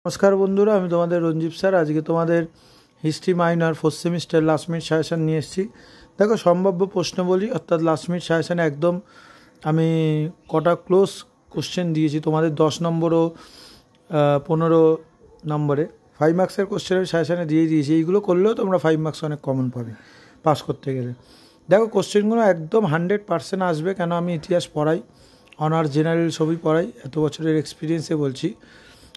नमस्कार बंधुरा आमी तोमादेर रंजीब सर आज के तोमादेर history minor fourth semester last minute suggestion निये एसेछि। देखो सम्भाव्य प्रश्न बोली अर्थात लास्ट मिनिट साजेशने एकदम आमी कटा क्लोज कोश्चेन दिएछि तोमादेर 10 नम्बर ओ 15 नम्बरे 5 मार्क्सের कोश्चेन साजेशने दिए दिएछि। এইগুলো করলেও তোমরা 5 মার্কস অনেক কমন পাবে পাস করতে গেলে। দেখো কোশ্চেনগুলো একদম 100% আসবে, কেন আমি ইতিহাস পড়াই, অনার্স জেনারেল সবই পড়াই, এত বছরের এক্সপিরিয়েন্সে বলছি।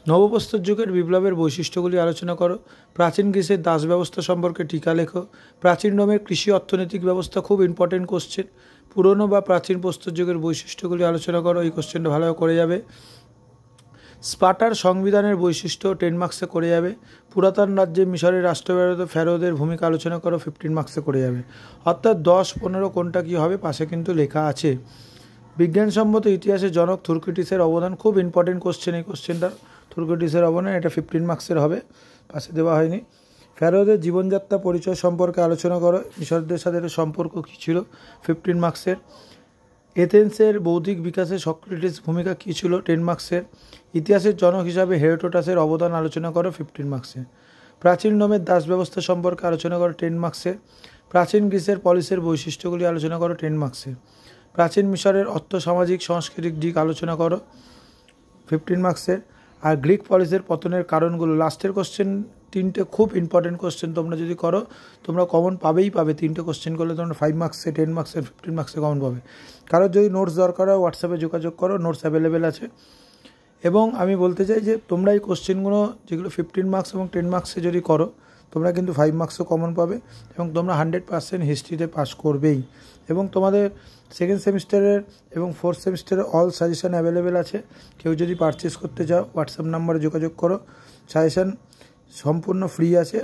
নবপ্রস্তর যুগের বিপ্লবের বৈশিষ্ট্যগুলি আলোচনা করো। প্রাচীন গ্রিসের দাস ব্যবস্থা সম্পর্কে টিকা লেখো। প্রাচীন রোমের কৃষি অর্থনৈতিক ব্যবস্থা খুব ইম্পর্টেন্ট কোশ্চেন। পুরনো বা প্রাচীন প্রস্তর যুগের বৈশিষ্ট্যগুলি আলোচনা করো, এই কোশ্চেনটা ভালোভাবে করে যাবে। স্পার্টার সংবিধানের বৈশিষ্ট্য 10 মার্কসে করে যাবে। পুরাতন রাজ্যে মিশরের রাষ্ট্রব্যবস্থা ফেরোদের ভূমিকা আলোচনা করো, 15 মার্কসে করে যাবে। অর্থাৎ 10, 15 কোনটা কী হবে পাশে কিন্তু লেখা আছে। বিজ্ঞানসম্মত ইতিহাসে জনক থুরকিডিসের অবদান খুব ইম্পর্টেন্ট কোশ্চেন, এই কোশ্চেনটা থুরকিডিসের অবদান, এটা 15 মার্কসের হবে, পাশে দেওয়া হয়নি। ফেরোদের জীবনযাত্রা পরিচয় সম্পর্কে আলোচনা করো, মিশরদের সাথে এর সম্পর্ক কী ছিল, 15 মার্কসের। এথেন্সের বৌদ্ধিক বিকাশে সক্রেটিস ভূমিকা কী ছিল, 10 মার্কসের। ইতিহাসের জনক হিসাবে হেরোডোটাসের অবদান আলোচনা করো, 15 মার্কসের। প্রাচীন রোমের দাস ব্যবস্থা সম্পর্কে আলোচনা করো, 10 মার্কসের। প্রাচীন গ্রিসের পলিসের বৈশিষ্ট্যগুলি আলোচনা করো, 10 মার্কসের। প্রাচীন মিশরের অর্থ সামাজিক সাংস্কৃতিক দিক আলোচনা করো, 15 মার্কসের। আর গ্রিক পলিসের পতনের কারণগুলো, লাস্টের কোশ্চেন 3টে খুব ইম্পর্টেন্ট কোশ্চেন, তোমরা যদি করো তোমরা কমন পাবেই পাবে। 3টে কোশ্চেন করলে তোমরা 5 মার্কসে, 10 মার্কসে, 15 মার্কসে কমন পাবে। কারোর যদি নোটস দরকার হয় হোয়াটসঅ্যাপে যোগাযোগ করো, নোটস অ্যাভেলেবেল আছে। এবং আমি বলতে চাই যে তোমরা এই কোশ্চেনগুলো যেগুলো 15 মার্কস এবং 10 মার্কসে যদি করো তোমরা কিন্তু 5 মার্কসও কমন পাবে এবং তোমরা 100% হিস্ট্রিতে পাস করবেই। এবং তোমাদের সেকেন্ড সেমিস্টারের এবং ফোর্থ সেমিস্টারের অল সাজেশন অ্যাভেলেবেল আছে। কেউ যদি পারচেস করতে চাও হোয়াটসঅ্যাপ নাম্বারে যোগাযোগ করো, সাজেশন সম্পূর্ণ ফ্রি আছে।